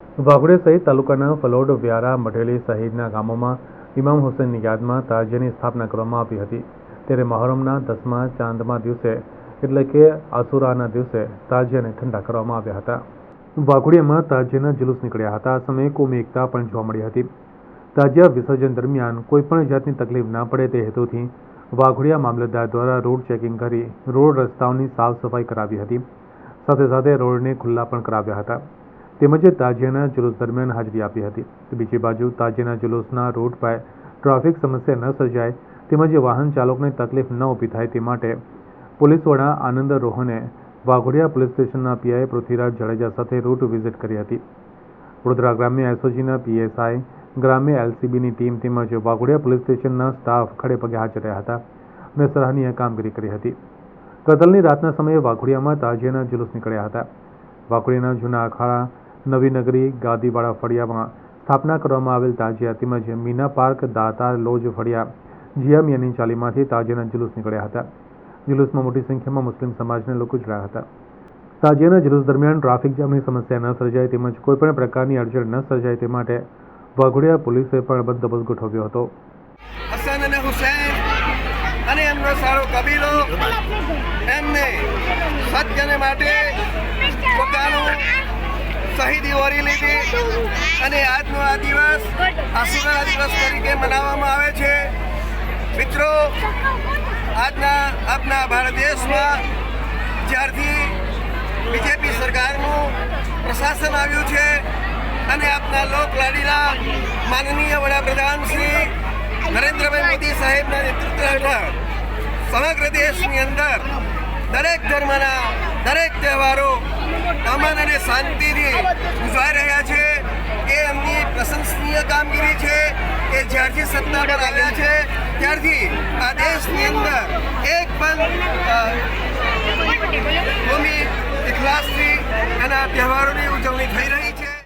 વાઘોડિયા સહિત તાલુકાના ફલોડ, વ્યારા, મઢેલી સહિતના ગામોમાં ઇમામ હુસૈનની યાદમાં તાજિયાની સ્થાપના કરવામાં આવી હતી। ત્યારે મહોરમના 10મા ચાંદમા દિવસે એટલે કે આશુરાના દિવસે તાજિયાને ઠંડા કરવામાં આવ્યા હતા। વાઘોડિયામાં તાજિયાના જુલુસ નીકળ્યા હતા। આ સમયે કોમી એકતા પણ જોવા મળી હતી। તાજિયા વિસર્જન દરમિયાન કોઈપણ જાતની તકલીફ ના પડે તે હેતુથી વાઘોડિયા મામલતદાર દ્વારા રોડ ચેકિંગ કરી રોડ રસ્તાઓની સાફ સફાઈ કરાવી હતી। સાથે સાથે રોડને ખુલ્લા પણ કરાવ્યા હતા તેમજ તાજિયાના જુલુસ દરમિયાન હાજરી આપી હતી। બીજી બાજુ તાજિયાના જુલુસના રૂટ પર ટ્રાફિક સમસ્યા ન સર્જાય તેમજ વાહન ચાલકોને તકલીફ ન ઊભી થાય તે માટે પોલીસ વડા આનંદ રોહને વાઘોડિયા પોલીસ સ્ટેશનના પીઆઈ પૃથ્વીરાજ જાડેજા સાથે રૂટ વિઝિટ કરી હતી। વડોદરા ગ્રામ્ય એસઓજીના પીએસઆઈ, ગ્રામ્ય એલસીબીની ટીમ તેમજ વાઘોડિયા પોલીસ સ્ટેશનના સ્ટાફ ખડે પગે હાજર રહ્યા હતા અને સરાહનીય કામગીરી કરી હતી। કતલની રાતના સમયે વાઘોડિયામાં તાજિયાના જુલુસ નીકળ્યા હતા। વાઘોડિયાના જૂના અખાડા, નવી નગરી, ગાદીવાડા ફળિયામાં સ્થાપના કરવામાં આવેલ તાજિયા તેમજ મીના પાર્ક, દાતાર લોજ ફળિયા, જીયામિયાની ચાલીમાંથી તાજિયાના જુલુસ નીકળ્યા હતા। જુલુસમાં મોટી સંખ્યામાં મુસ્લિમ સમાજના લોકો જોડાયા હતા। તાજિયાના જુલુસ દરમિયાન ટ્રાફિક જામની સમસ્યા ન સર્જાય તેમજ કોઈપણ પ્રકારની અડચણ ન સર્જાય તે માટે વાઘોડિયા પોલીસે પણ બંદોબસ્ત ગોઠવ્યો હતો। હસન અને હુસૈન અને એમનો સારો કબીલો એમને સત્યને માટે પોતાનું શહીદી ઓરી લીધી અને આજનો આ દિવસ આશુરા દિવસ તરીકે મનાવવામાં આવે છે। મિત્રો, આજના આપણા ભારત દેશમાં જ્યારથી બીજેપી સરકારનું પ્રશાસન આવ્યું છે અને આપના લોકલાડીલા માનનીય વડાપ્રધાન શ્રી નરેન્દ્રભાઈ મોદી સાહેબના નેતૃત્વ હેઠળ સમગ્ર દેશની અંદર દરેક ધર્મના દરેક તહેવારો અમન અને શાંતિથી ઉજવાઈ રહ્યા છે। એ એમની પ્રશંસનીય કામગીરી છે કે જ્યારથી સત્તા પર આવ્યા છે ત્યારથી આ દેશની અંદર એક પણ કોમી ઇખલાસથી એના તહેવારોની ઉજવણી થઈ રહી